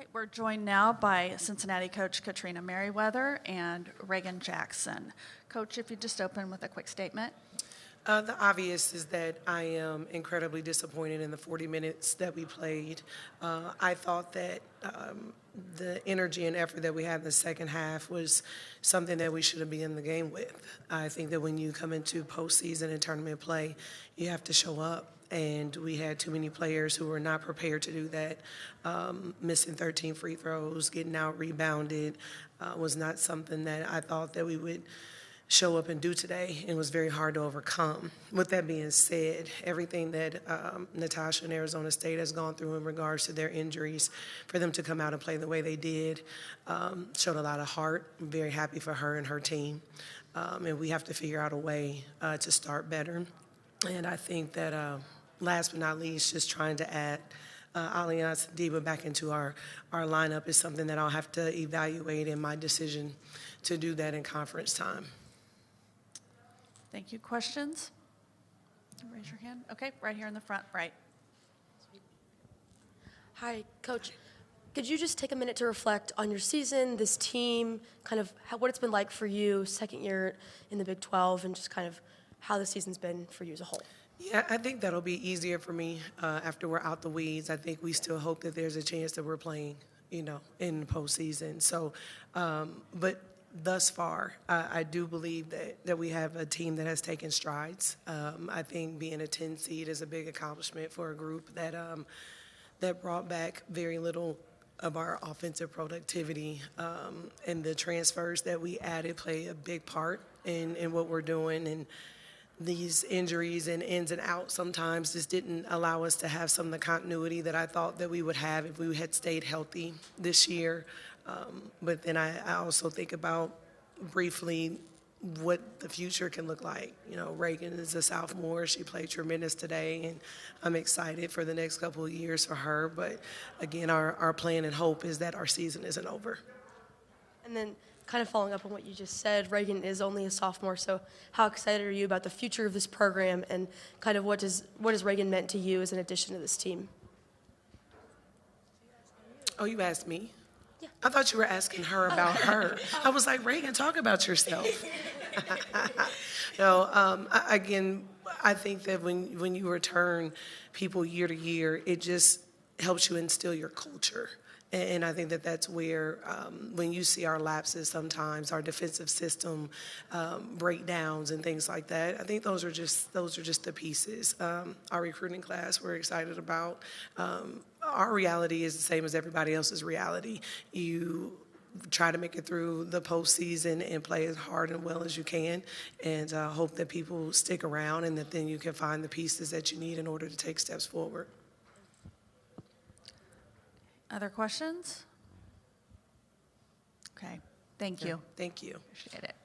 right, we're joined now by Cincinnati coach Katrina Merriweather and Reagan Jackson. Coach, if you just open with a quick statement. The obvious is that I am incredibly disappointed in the 40 minutes that we played. I thought that the energy and effort that we had in the second half was something that we should have been in the game with. I think that when you come into postseason and tournament play, you have to show up. And we had too many players who were not prepared to do that. Missing 13 free throws, getting out rebounded was not something that I thought that we would show up and do today, and was very hard to overcome. With that being said, everything that Natasha and Arizona State has gone through in regards to their injuries, for them to come out and play the way they did, showed a lot of heart. I'm very happy for her and her team. And we have to figure out a way to start better. And I think that last but not least, just trying to add Allianz Diva back into our lineup is something that I'll have to evaluate in my decision to do that in conference time. Thank you. Questions? Raise your hand. Okay, right here in the front, right. Hi, Coach. Could you just take a minute to reflect on your season, this team, kind of what it's been like for you, second year in the Big 12, and just kind of how the season's been for you as a whole? Yeah, I think that'll be easier for me after we're out the weeds. I think we still hope that there's a chance that we're playing, in the postseason. So, but thus far, I do believe that we have a team that has taken strides. I think being a 10 seed is a big accomplishment for a group that brought back very little of our offensive productivity, and the transfers that we added play a big part in what we're doing. And these injuries and ins and outs sometimes just didn't allow us to have some of the continuity that I thought that we would have if we had stayed healthy this year. But then I also think about briefly what the future can look like. Reagan is a sophomore. She played tremendous today, and I'm excited for the next couple of years for her. But, again, our plan and hope is that our season isn't over. And then kind of following up on what you just said, Reagan is only a sophomore, so how excited are you about the future of this program, and kind of what has Reagan meant to you as an addition to this team? Oh, you asked me? Yeah. I thought you were asking her about her. I was like, Reagan, talk about yourself. No, again, I think that when you return people year to year, it just helps you instill your culture. And I think that that's where, when you see our lapses sometimes, our defensive system breakdowns and things like that, I think those are just the pieces. Our recruiting class we're excited about. Our reality is the same as everybody else's reality. You try to make it through the postseason and play as hard and well as you can, and hope that people stick around, and that then you can find the pieces that you need in order to take steps forward. Other questions? Okay, thank you. Thank you. Appreciate it.